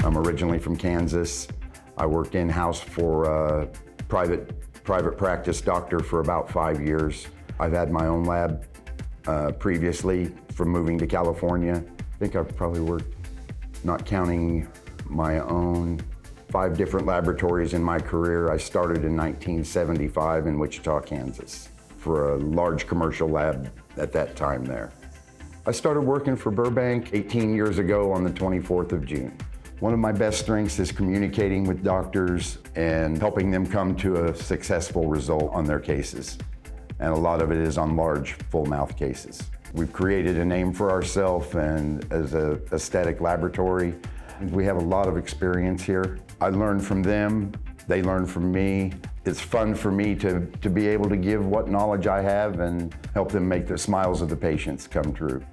I'm originally from Kansas. I worked in-house for a private practice doctor for about 5 years. I've had my own lab previously from moving to California. I think I've probably worked, not counting my own, 5 different laboratories in my career. I started in 1975 in Wichita, Kansas, for a large commercial lab at that time there. I started working for Burbank 18 years ago on the 24th of June. One of my best strengths is communicating with doctors and helping them come to a successful result on their cases. And a lot of it is on large, full mouth cases. We've created a name for ourselves and as an aesthetic laboratory. We have a lot of experience here. I learn from them, they learn from me. It's fun for me to be able to give what knowledge I have and help them make the smiles of the patients come true.